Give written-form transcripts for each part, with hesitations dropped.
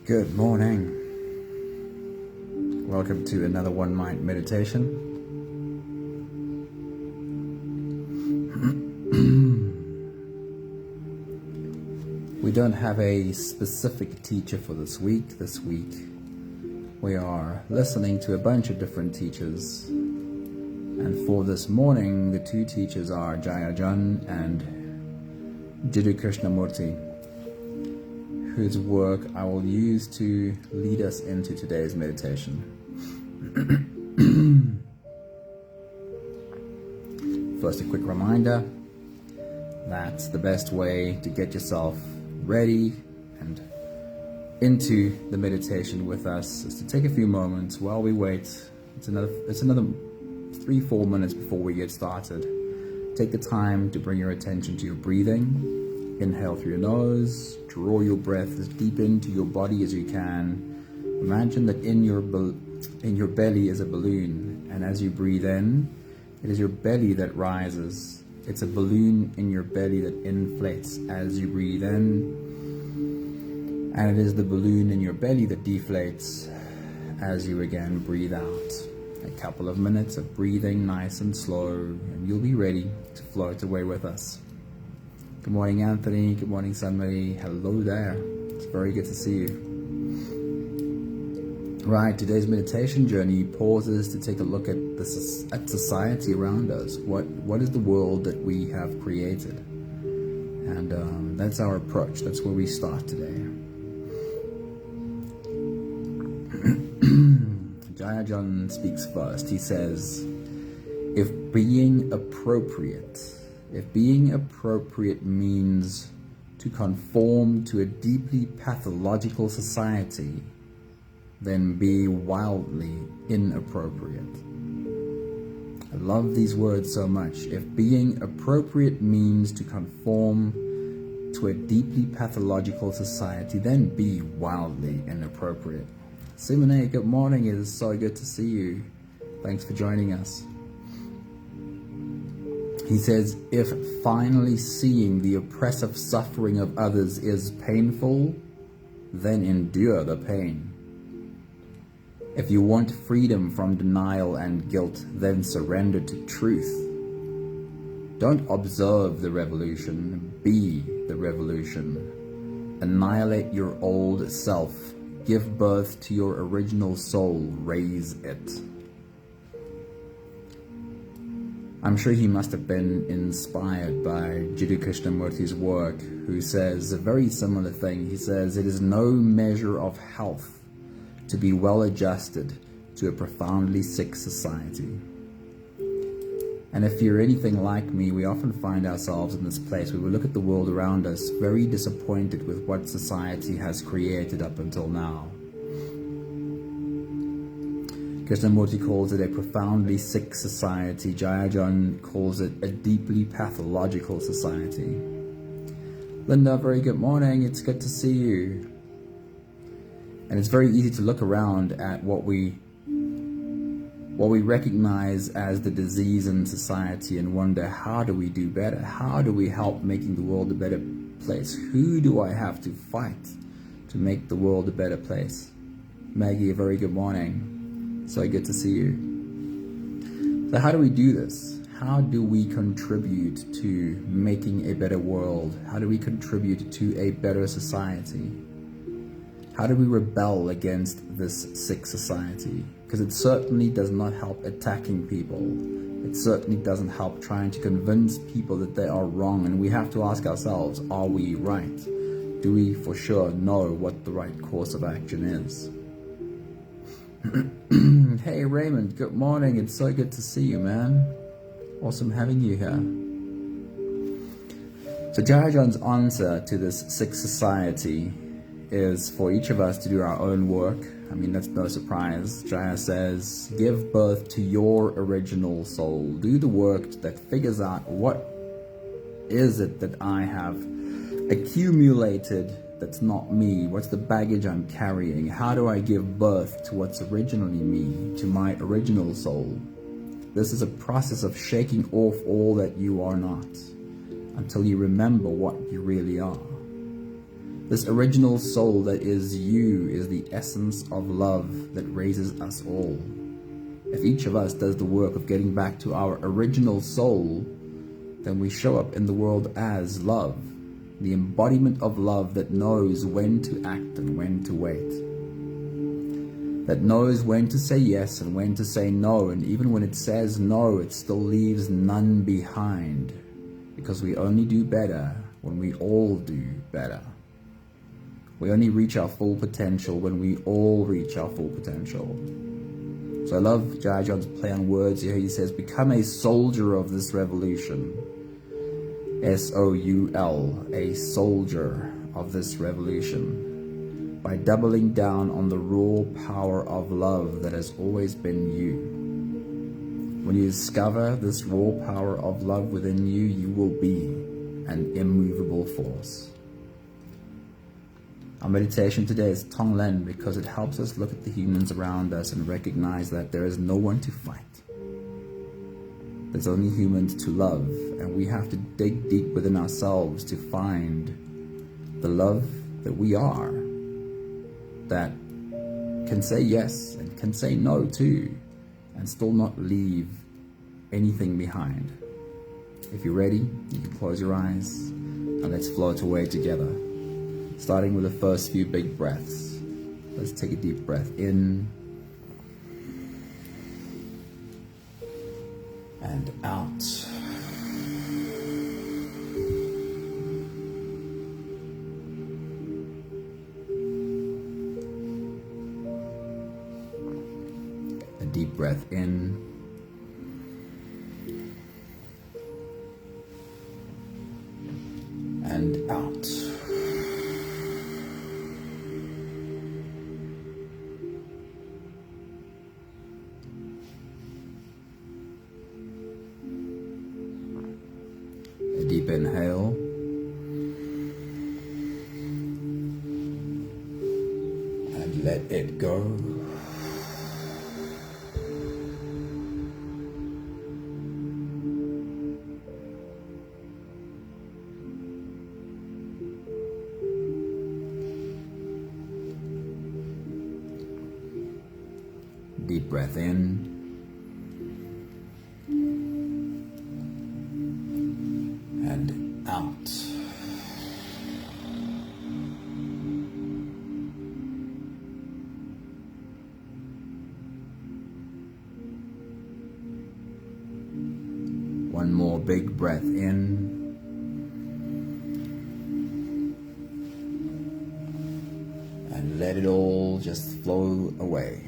Good morning. Welcome to another One Mind meditation. We don't have a specific teacher for this week. This week we are listening to a bunch of different teachers. And for this morning, the two teachers are Jaiya John and Jiddu Krishnamurti, whose work I will use to lead us into today's meditation. First, a quick reminder that the best way to get yourself ready and into the meditation with us is to take a few moments while we wait. It's another 3-4 minutes before we get started. Take the time to bring your attention to your breathing. Inhale through your nose, draw your breath as deep into your body as you can. Imagine that in your belly is a balloon, and as you breathe in, it is your belly that rises. It's a balloon in your belly that inflates as you breathe in, and it is the balloon in your belly that deflates as you again breathe out. A couple of minutes of breathing nice and slow, and you'll be ready to float away with us. Good morning, Anthony. Good morning, Sunmarie. Hello there. It's very good to see you. Right, today's meditation journey pauses to take a look at society around us. What is the world that we have created? And that's our approach. That's where we start today. Jaiya John speaks first. He says, if being appropriate means to conform to a deeply pathological society, then be wildly inappropriate. I love these words so much. If being appropriate means to conform to a deeply pathological society, then be wildly inappropriate. Simone, good morning. It is so good to see you. Thanks for joining us. He says, if finally seeing the oppressive suffering of others is painful, then endure the pain. If you want freedom from denial and guilt, then surrender to truth. Don't observe the revolution, be the revolution. Annihilate your old self. Give birth to your original soul. Raise it. I'm sure he must have been inspired by Jiddu Krishnamurti's work, who says a very similar thing. He says, it is no measure of health to be well adjusted to a profoundly sick society. And if you're anything like me, we often find ourselves in this place where we look at the world around us very disappointed with what society has created up until now. Krishnamurti calls it a profoundly sick society. Jaiya John calls it a deeply pathological society. Linda, very good morning. It's good to see you. And it's very easy to look around at what we recognize as the disease in society and wonder, how do we do better? How do we help making the world a better place? Who do I have to fight to make the world a better place? Maggie, a very good morning. So good to see you. So how do we do this? How do we contribute to making a better world? How do we contribute to a better society? How do we rebel against this sick society? Because it certainly does not help attacking people. It certainly doesn't help trying to convince people that they are wrong. And we have to ask ourselves, are we right? Do we for sure know what the right course of action is? Hey Raymond, good morning. It's so good to see you, man. Awesome having you here. So Jaiya John's answer to this sick society is for each of us to do our own work. I mean, that's no surprise. Jaiya says, give birth to your original soul. Do the work that figures out what is it that I have accumulated that's not me. What's the baggage I'm carrying? How do I give birth to what's originally me, to my original soul? This is a process of shaking off all that you are not until you remember what you really are. This original soul that is you is the essence of love that raises us all. If each of us does the work of getting back to our original soul, then we show up in the world as love, the embodiment of love that knows when to act and when to wait, that knows when to say yes and when to say no, and even when it says no, it still leaves none behind, because we only do better when we all do better. We only reach our full potential when we all reach our full potential. So I love Jaiya John's play on words here. He says, become a soldier of this revolution. S-O-U-L, a soldier of this revolution. By doubling down on the raw power of love that has always been you. When you discover this raw power of love within you, you will be an immovable force. Our meditation today is TONGLEN because it helps us look at the humans around us and recognize that there is no one to fight. There's only humans to love, and we have to dig deep within ourselves to find the love that we are, that can say yes and can say no too, and still not leave anything behind. If you're ready, you can close your eyes and let's float away together. Starting with the first few big breaths. Let's take a deep breath in and out. A deep breath in and out. Deep inhale and let it go. Deep breath in. And out. One more big breath in. And let it all just flow away.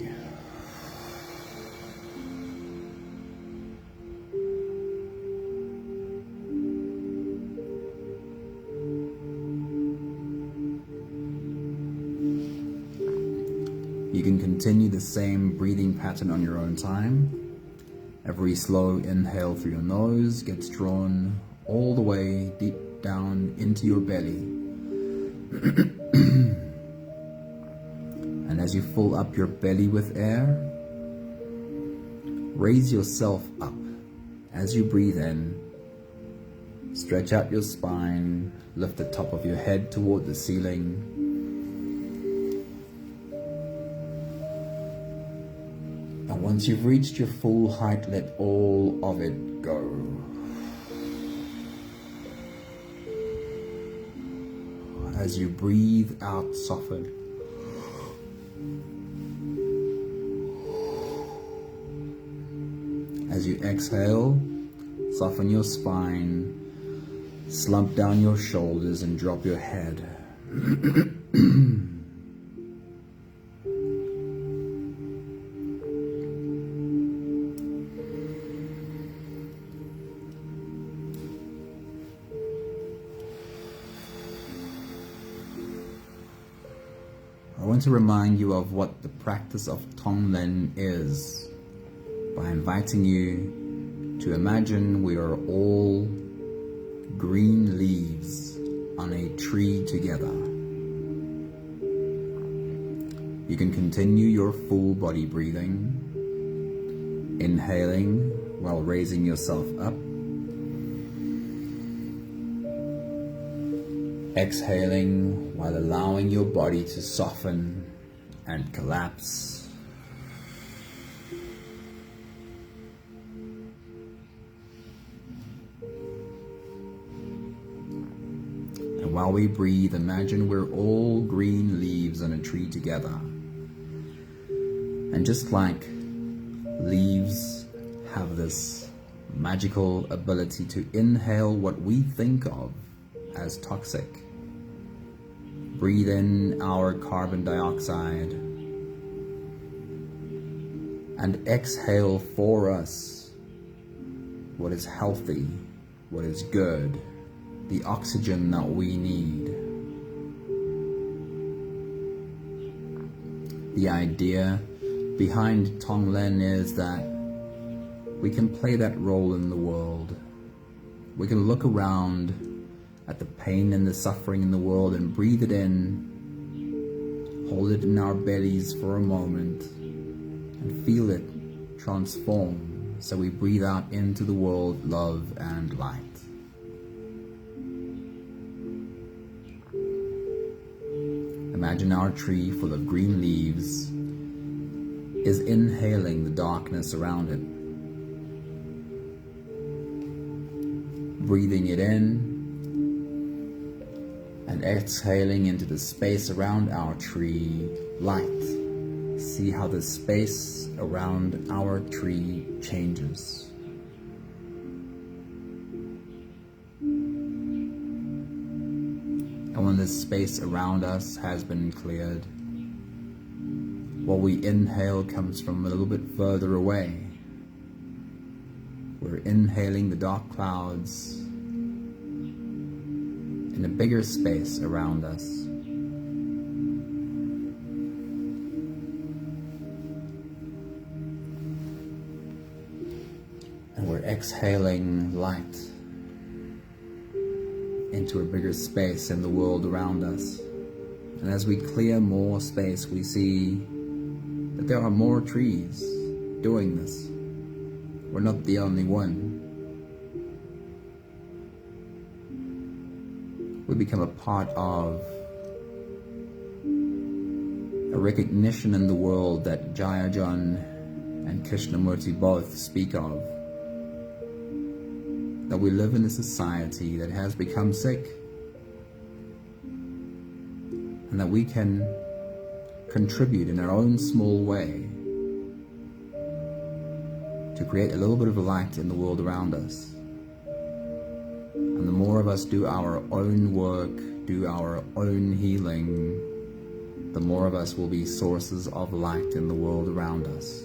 You can continue the same breathing pattern on your own time. Every slow inhale through your nose gets drawn all the way deep down into your belly. And as you fill up your belly with air, raise yourself up. As you breathe in, stretch out your spine, lift the top of your head toward the ceiling. And once you've reached your full height, let all of it go. As you breathe out, soften. As you exhale, soften your spine, slump down your shoulders and drop your head. I want to remind you of what the practice of TONGLEN is by inviting you to imagine we are all green leaves on a tree together. You can continue your full body breathing, inhaling while raising yourself up, Exhaling while allowing your body to soften and collapse. And while we breathe, imagine we're all green leaves on a tree together. And just like leaves have this magical ability to inhale what we think of as toxic, breathe in our carbon dioxide and exhale for us what is healthy, what is good, the oxygen that we need. The idea behind TONGLEN is that we can play that role in the world. We can look around at the pain and the suffering in the world and breathe it in, hold it in our bellies for a moment, and feel it transform. So we breathe out into the world love and light. Imagine our tree full of green leaves is inhaling the darkness around it, breathing it in and exhaling into the space around our tree light. See how the space around our tree changes. And when the space around us has been cleared, what we inhale comes from a little bit further away. We're inhaling the dark clouds in a bigger space around us. And we're exhaling light into a bigger space in the world around us. And as we clear more space, we see that there are more trees doing this. We're not the only one. We become a part of a recognition in the world that Jaiya John and Krishnamurti both speak of. That we live in a society that has become sick, and that we can contribute in our own small way to create a little bit of a light in the world around us. And the more of us do our own work, do our own healing, the more of us will be sources of light in the world around us.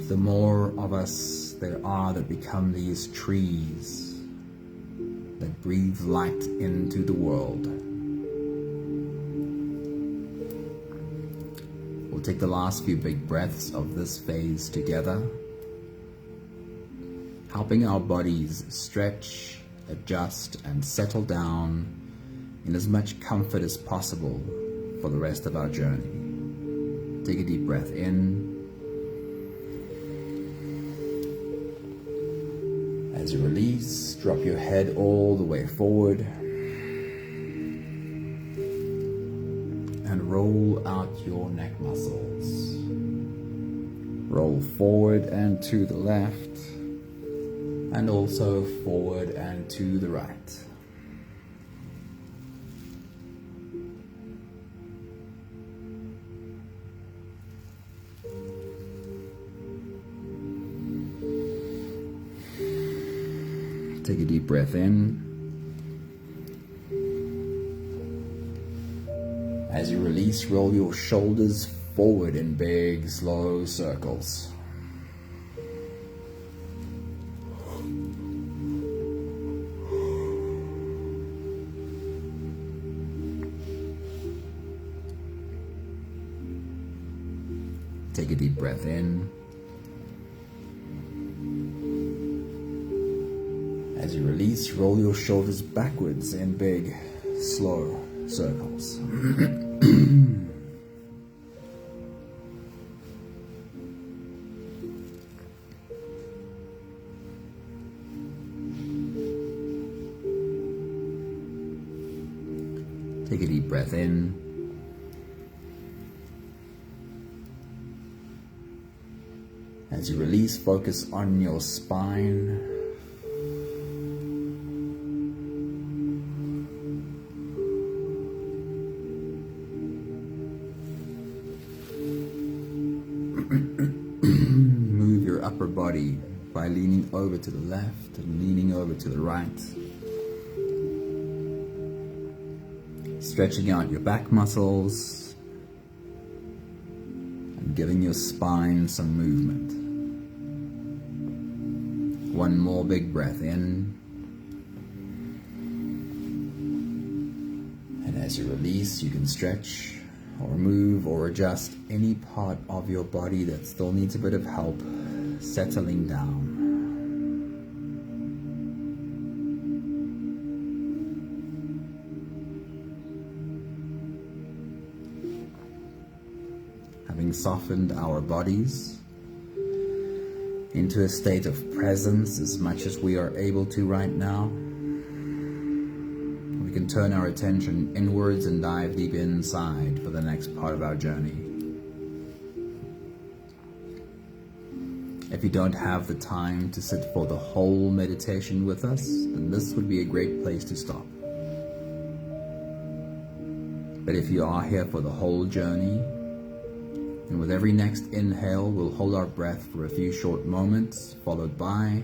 The more of us there are that become these trees that breathe light into the world. We'll take the last few big breaths of this phase together, helping our bodies stretch, adjust, and settle down in as much comfort as possible for the rest of our journey. Take a deep breath in. As you release, drop your head all the way forward and roll out your neck muscles. Roll forward and to the left, and also forward and to the right. Take a deep breath in. As you release, roll your shoulders forward in big, slow circles. Take a deep breath in. As you release, roll your shoulders backwards in big, slow circles. Take a deep breath in. As you release, focus on your spine. Move your upper body by leaning over to the left and leaning over to the right. Stretching out your back muscles and giving your spine some movement. One more big breath in. And as you release, you can stretch or move or adjust any part of your body that still needs a bit of help settling down. Having softened our bodies into a state of presence as much as we are able to right now, we can turn our attention inwards and dive deep inside for the next part of our journey. If you don't have the time to sit for the whole meditation with us, then this would be a great place to stop. But if you are here for the whole journey, and with every next inhale, we'll hold our breath for a few short moments, followed by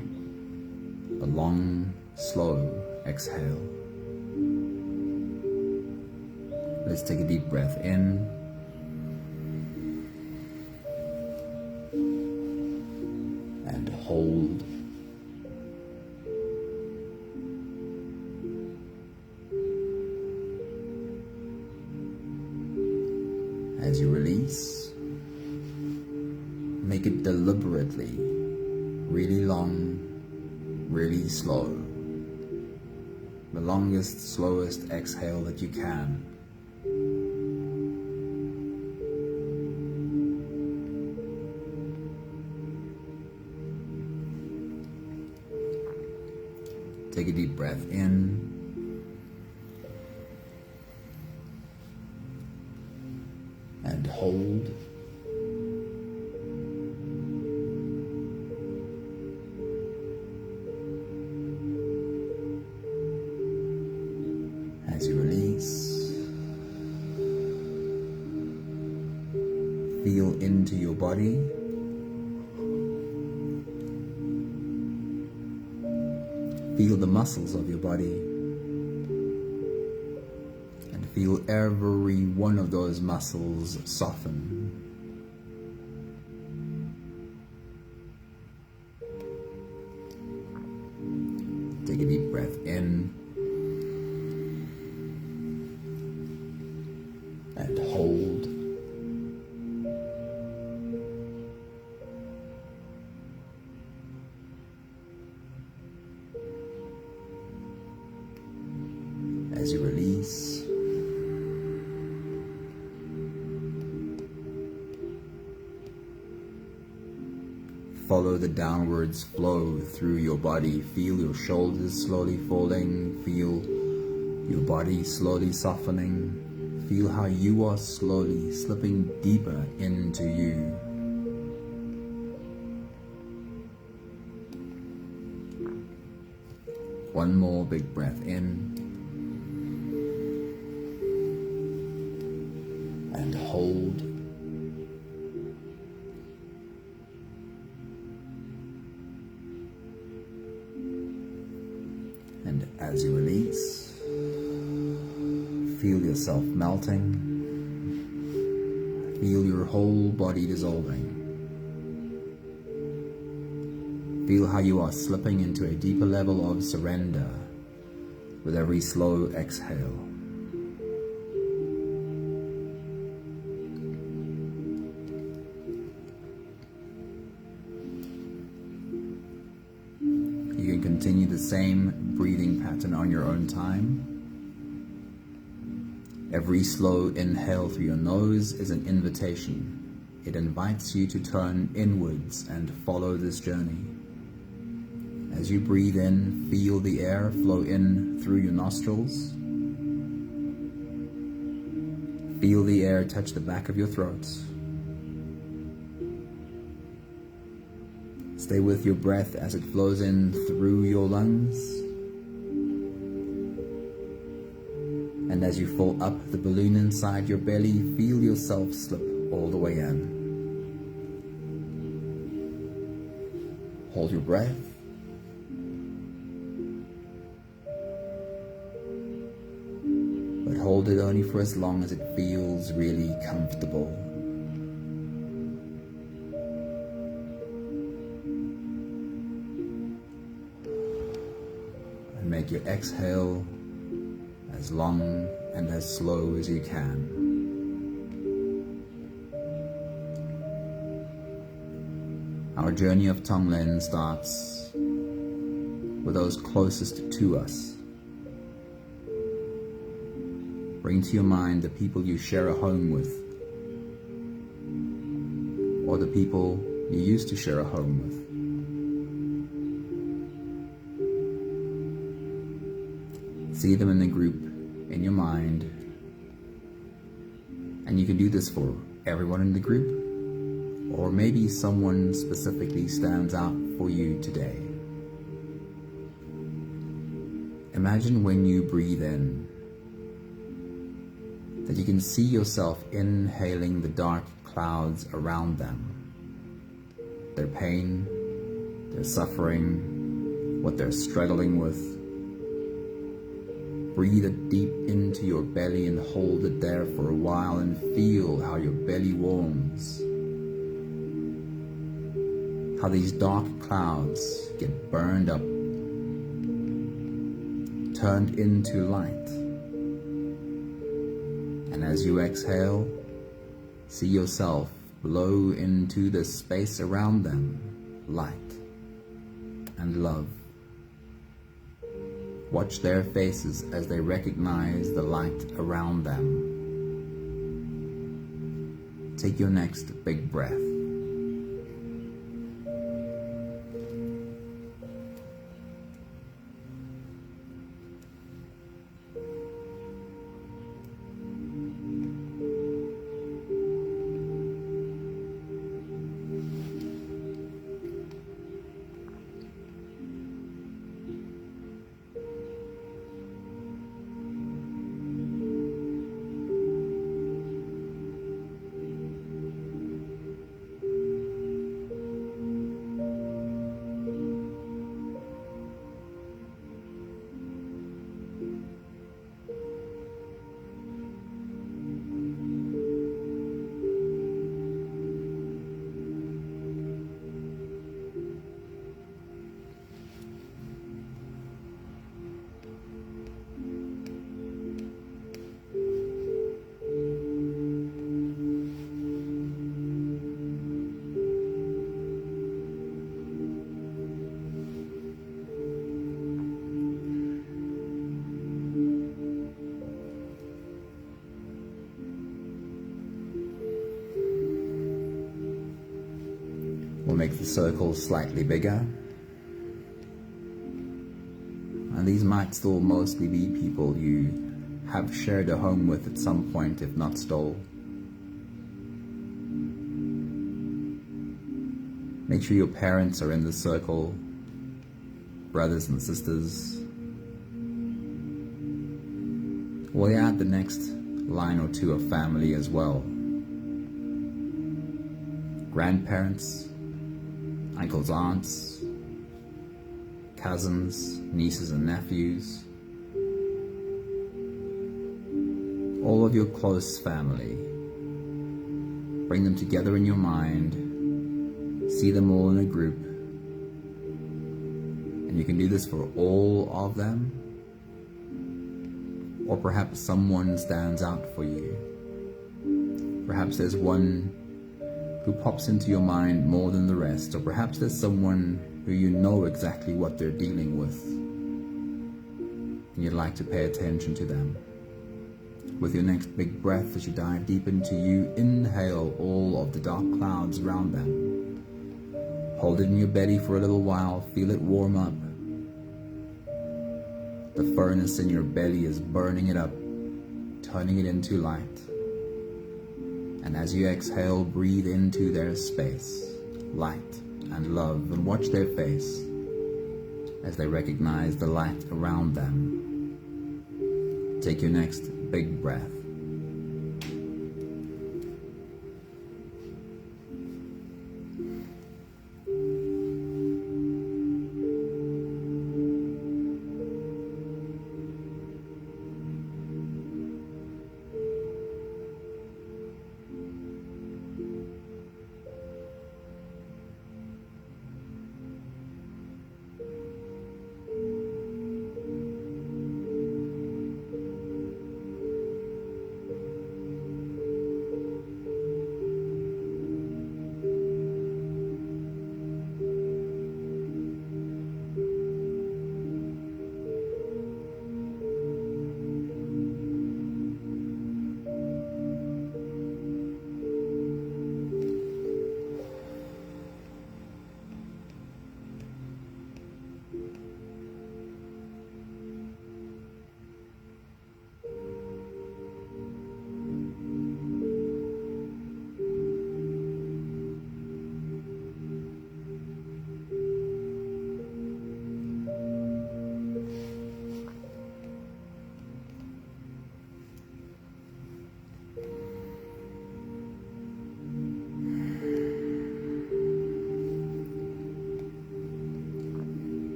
a long, slow exhale. Let's take a deep breath in. And hold. As you release, make it deliberately, really long, really slow. The longest, slowest exhale that you can. Take a deep breath in. And hold. As you release, feel into your body. Feel the muscles of your body. And feel every one of those muscles soften. Take a deep breath in. And hold. As you release, follow the downwards flow through your body. Feel your shoulders slowly folding. Feel your body slowly softening. Feel how you are slowly slipping deeper into you. One more big breath in. And hold. And as you release, feel yourself melting. Feel your whole body dissolving. Feel how you are slipping into a deeper level of surrender with every slow exhale. You can continue the same breathing pattern on your own time. Every slow inhale through your nose is an invitation. It invites you to turn inwards and follow this journey. As you breathe in, feel the air flow in through your nostrils. Feel the air touch the back of your throat. Stay with your breath as it flows in through your lungs. And as you fill up the balloon inside your belly, feel yourself slip all the way in. Hold your breath. But hold it only for as long as it feels really comfortable. And make your exhale as long and as slow as you can. Our journey of Tonglen starts with those closest to us. Bring to your mind the people you share a home with, or the people you used to share a home with. See them in the group in your mind, and you can do this for everyone in the group, or maybe someone specifically stands out for you today. Imagine when you breathe in, that you can see yourself inhaling the dark clouds around them. Their pain, their suffering, what they're struggling with. Breathe it deep into your belly and hold it there for a while and feel how your belly warms. How these dark clouds get burned up, turned into light. And as you exhale, see yourself blow into the space around them, light and love. Watch their faces as they recognize the light around them. Take your next big breath. We'll make the circles slightly bigger. And these might still mostly be people you have shared a home with at some point, if not stole. Make sure your parents are in the circle, brothers and sisters. We'll add the next line or two of family as well. Grandparents, uncles, aunts, cousins, nieces and nephews, all of your close family. Bring them together in your mind, see them all in a group, and you can do this for all of them, or perhaps someone stands out for you. Perhaps there's one who pops into your mind more than the rest, or perhaps there's someone who you know exactly what they're dealing with, and you'd like to pay attention to them. With your next big breath, as you dive deep into you, inhale all of the dark clouds around them. Hold it in your belly for a little while, feel it warm up. The furnace in your belly is burning it up, turning it into light. And as you exhale, breathe into their space, light and love, and watch their face as they recognize the light around them. Take your next big breath.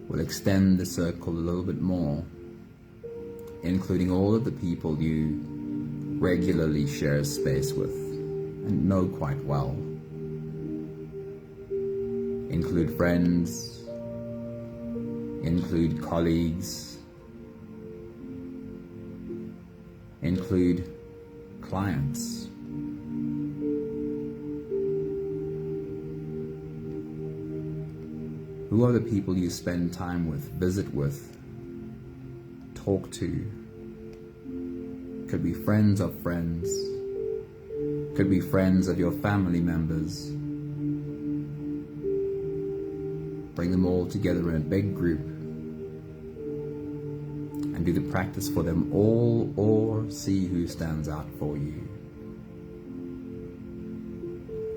We'll extend the circle a little bit more, including all of the people you regularly share space with and know quite well. Include friends, include colleagues, include clients. Who are the people you spend time with, visit with, talk to? Could be friends of friends, could be friends of your family members. Bring them all together in a big group and do the practice for them all, or see who stands out for you.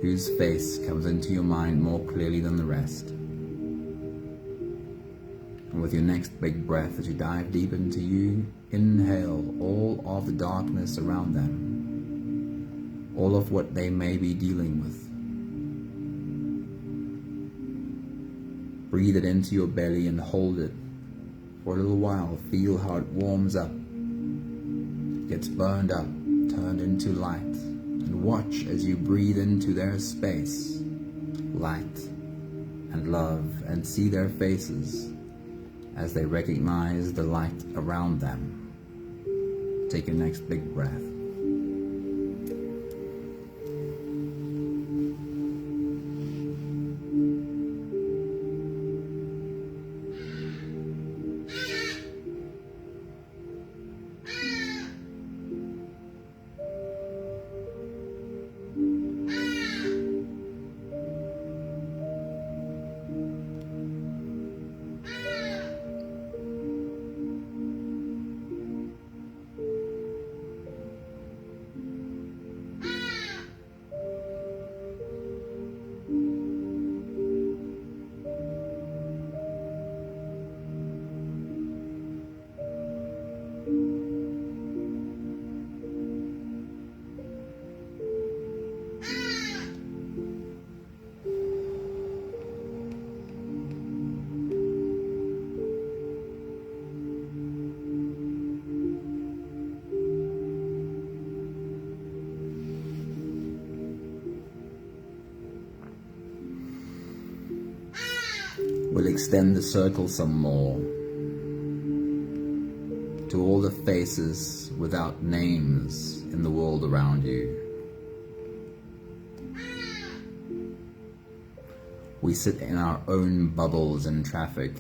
Whose face comes into your mind more clearly than the rest. And with your next big breath, as you dive deep into you, inhale all of the darkness around them, all of what they may be dealing with. Breathe it into your belly and hold it for a little while. Feel how it warms up, gets burned up, turned into light, and watch as you breathe into their space, light and love, and see their faces as they recognize the light around them. Take your next big breath. We'll extend the circle some more to all the faces without names in the world around you. We sit in our own bubbles in traffic,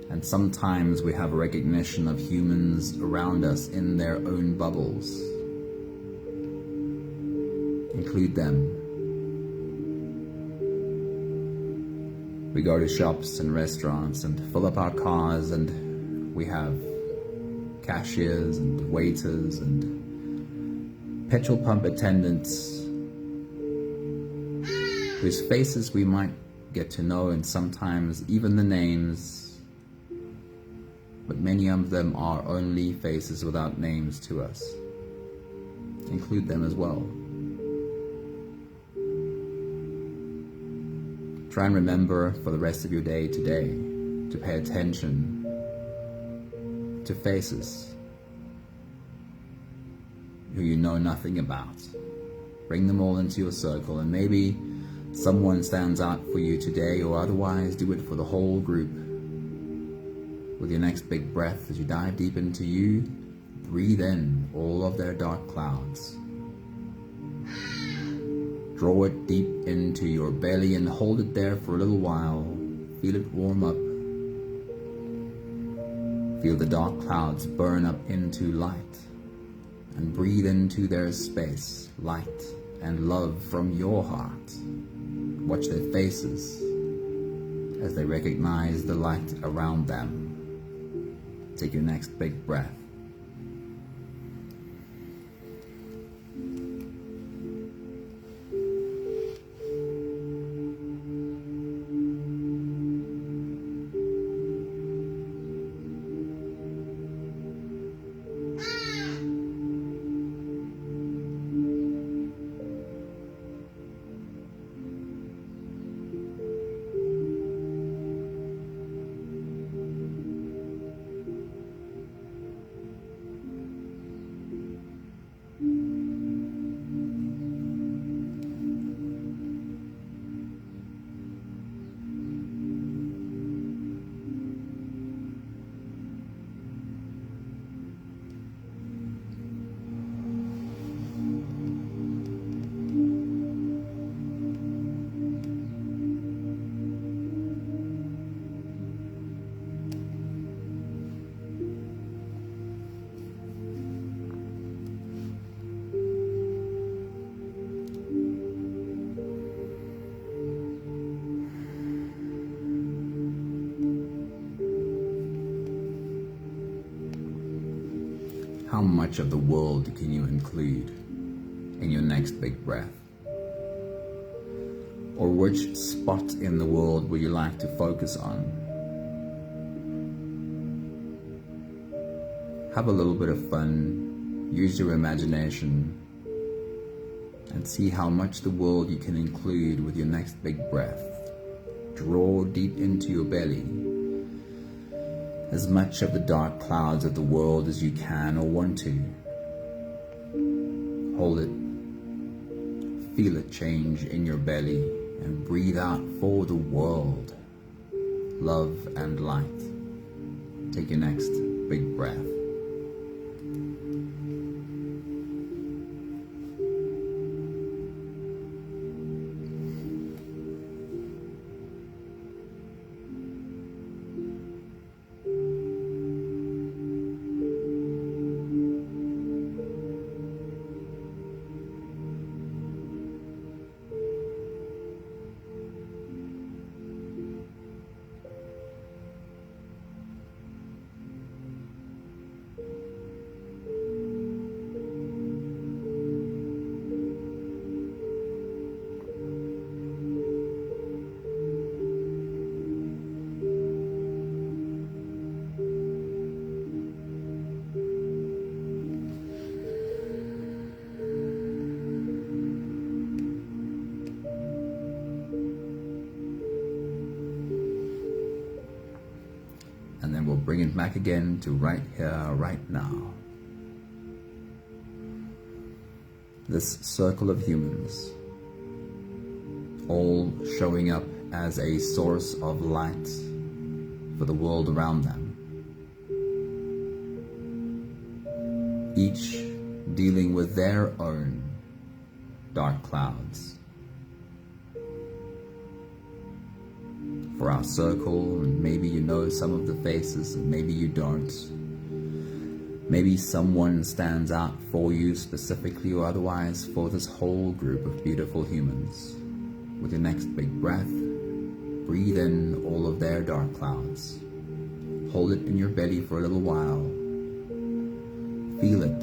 and sometimes we have a recognition of humans around us in their own bubbles. Include them. We go to shops and restaurants and fill up our cars, and we have cashiers and waiters and petrol pump attendants whose faces we might get to know and sometimes even the names, but many of them are only faces without names to us. Include them as well. Try and remember for the rest of your day today to pay attention to faces who you know nothing about. Bring them all into your circle, and maybe someone stands out for you today, or otherwise do it for the whole group. With your next big breath, as you dive deep into you, breathe in all of their dark clouds. Draw it deep into your belly and hold it there for a little while. Feel it warm up. Feel the dark clouds burn up into light, and breathe into their space, light and love from your heart. Watch their faces as they recognize the light around them. Take your next big breath. How much of the world can you include in your next big breath? Or which spot in the world would you like to focus on? Have a little bit of fun, use your imagination, and see how much the world you can include with your next big breath. Draw deep into your belly as much of the dark clouds of the world as you can or want to. Hold it, feel it change in your belly, and breathe out for the world, love and light. Take your next big breath. And then we'll bring it back again to right here, right now. This circle of humans, all showing up as a source of light for the world around them. Each dealing with their own dark clouds. For our circle, and maybe you know some of the faces, and maybe you don't. Maybe someone stands out for you specifically, or otherwise for this whole group of beautiful humans. With your next big breath, breathe in all of their dark clouds. Hold it in your belly for a little while. Feel it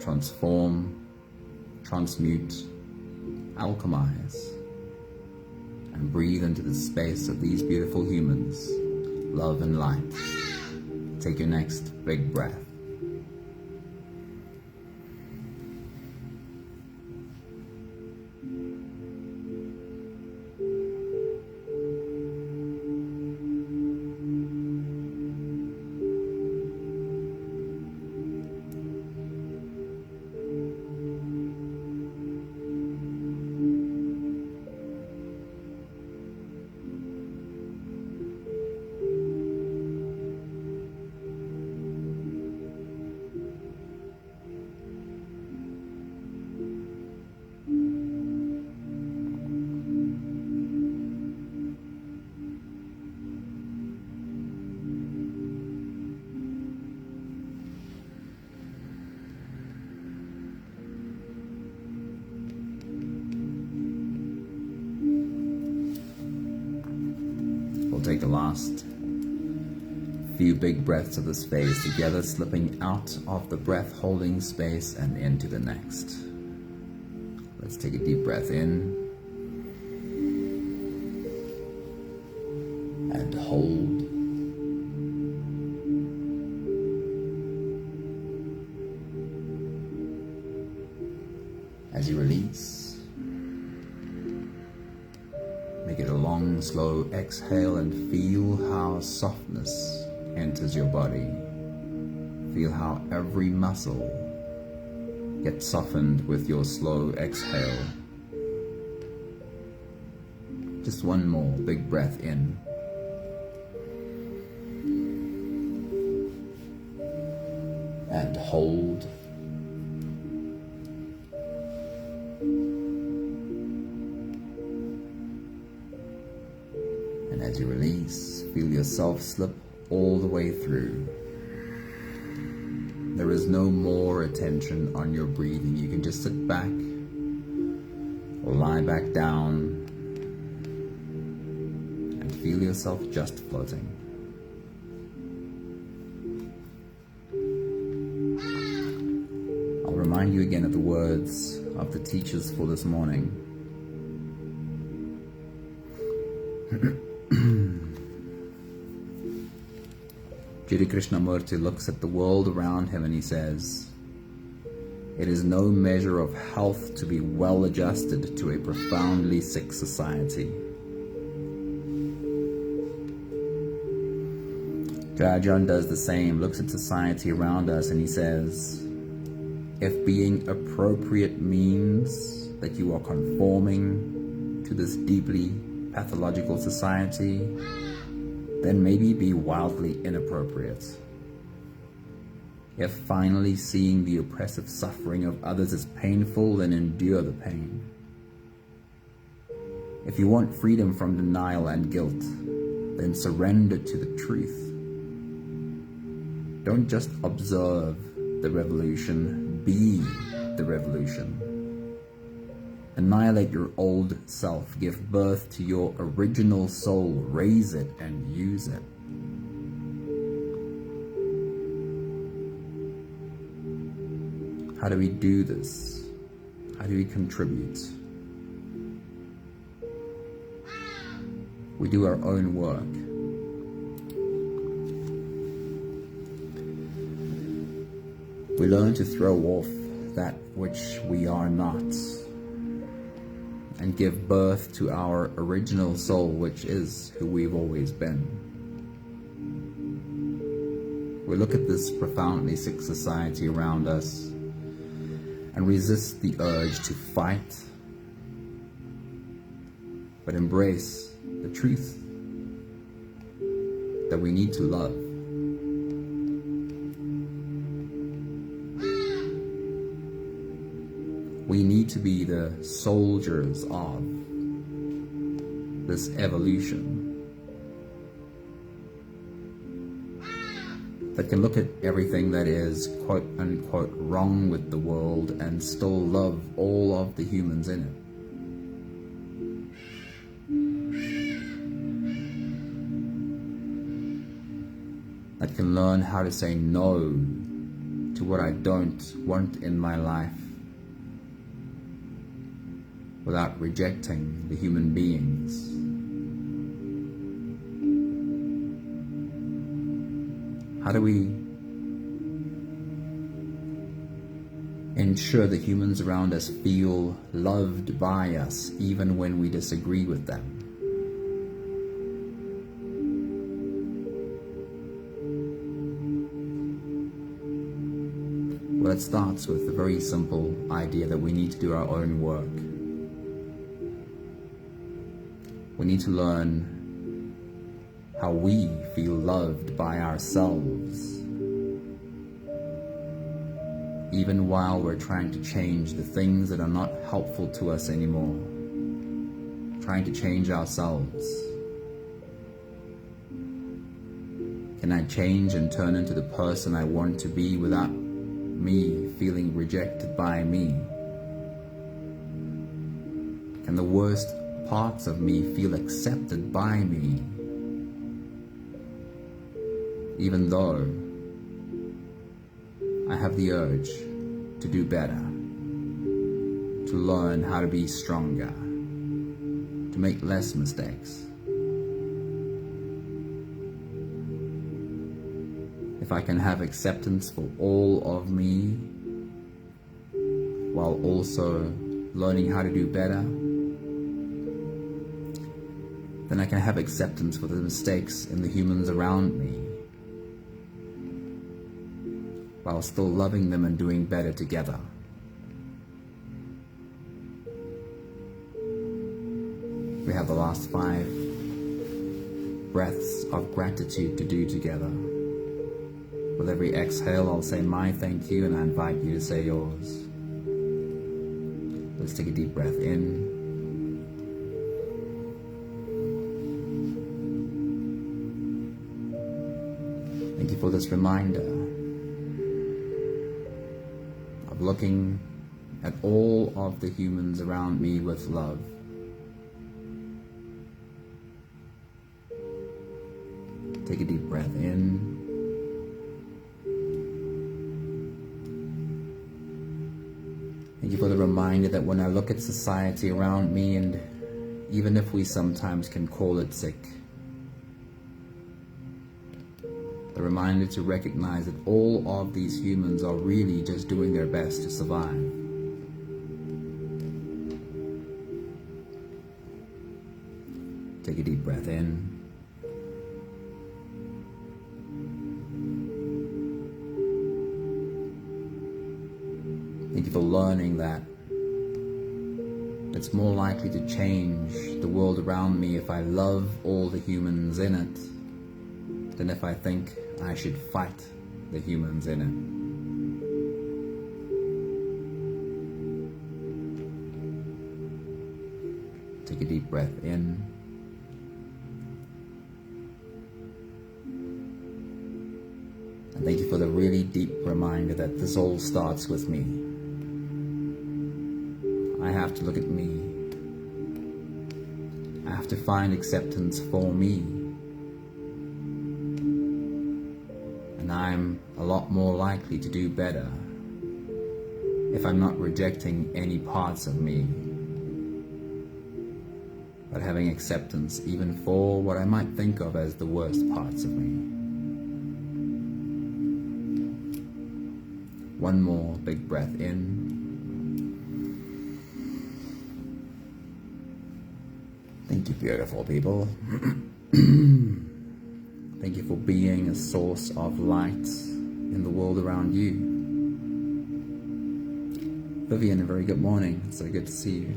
transform, transmute, alchemize, and breathe into the space of these beautiful humans, love and light. Take your next big breath. We'll take the last few big breaths of the space together, slipping out of the breath holding space and into the next. Let's take a deep breath in and hold. As you release, make it a long, slow exhale and feel how softness enters your body. Feel how every muscle gets softened with your slow exhale. Just one more big breath in. And hold. And as you release, feel yourself slip all the way through. There is no more attention on your breathing. You can just sit back or lie back down and feel yourself just floating. I'll remind you again of the words of the teachers for this morning. Jiri Krishnamurti looks at the world around him and he says, "It is no measure of health to be well adjusted to a profoundly sick society." Jaiya John does the same, looks at society around us and he says, if being appropriate means that you are conforming to this deeply pathological society, then maybe be wildly inappropriate. If finally seeing the oppressive suffering of others is painful, then endure the pain. If you want freedom from denial and guilt, then surrender to the truth. Don't just observe the revolution, be the revolution. Annihilate your old self, give birth to your original soul, raise it and use it. How do we do this? How do we contribute? We do our own work. We learn to throw off that which we are not and give birth to our original soul, which is who we've always been. We look at this profoundly sick society around us and resist the urge to fight, but embrace the truth that we need to love. We need to be the soldiers of this evolution that can look at everything that is quote unquote wrong with the world and still love all of the humans in it. That can learn how to say no to what I don't want in my life without rejecting the human beings. How do we ensure the humans around us feel loved by us even when we disagree with them? Well, it starts with the very simple idea that we need to do our own work. We need to learn how we feel loved by ourselves, even while we're trying to change the things that are not helpful to us anymore, trying to change ourselves. Can I change and turn into the person I want to be without me feeling rejected by me? Can the worst parts of me feel accepted by me, even though I have the urge to do better, to learn how to be stronger, to make less mistakes? If I can have acceptance for all of me while also learning how to do better, then I can have acceptance for the mistakes in the humans around me while still loving them and doing better together. We have the last 5 breaths of gratitude to do together. With every exhale, I'll say my thank you, and I invite you to say yours. Let's take a deep breath in. Thank you for this reminder of looking at all of the humans around me with love. Take a deep breath in. Thank you for the reminder that when I look at society around me, and even if we sometimes can call it sick, the reminder to recognize that all of these humans are really just doing their best to survive. Take a deep breath in. Thank you for learning that it's more likely to change the world around me if I love all the humans in it than if I think I should fight the humans in it. Take a deep breath in. And thank you for the really deep reminder that this all starts with me. I have to look at me. I have to find acceptance for me. And I'm a lot more likely to do better if I'm not rejecting any parts of me, but having acceptance even for what I might think of as the worst parts of me. One more big breath in. Thank you, beautiful people. Thank you for being a source of light in the world around you. Vivian, a very good morning. It's so good to see you.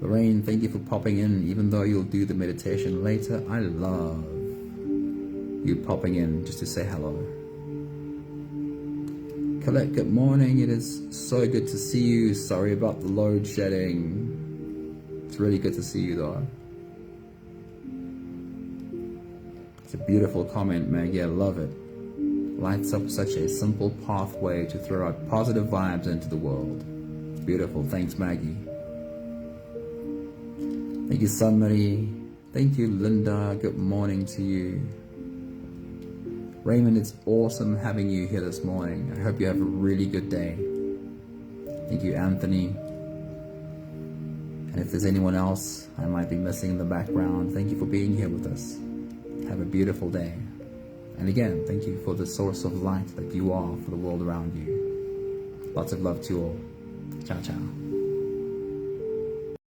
Lorraine, thank you for popping in. Even though you'll do the meditation later, I love you popping in just to say hello. Colette, good morning. It is so good to see you. Sorry about the load shedding. It's really good to see you though. It's a beautiful comment, Maggie. I love it. Lights up such a simple pathway to throw out positive vibes into the world. It's beautiful. Thanks, Maggie. Thank you, Sunmarie. Thank you, Linda. Good morning to you. Raymond, it's awesome having you here this morning. I hope you have a really good day. Thank you, Anthony. And if there's anyone else I might be missing in the background, thank you for being here with us. Have a beautiful day. And again, thank you for the source of light that you are for the world around you. Lots of love to you all. Ciao, ciao.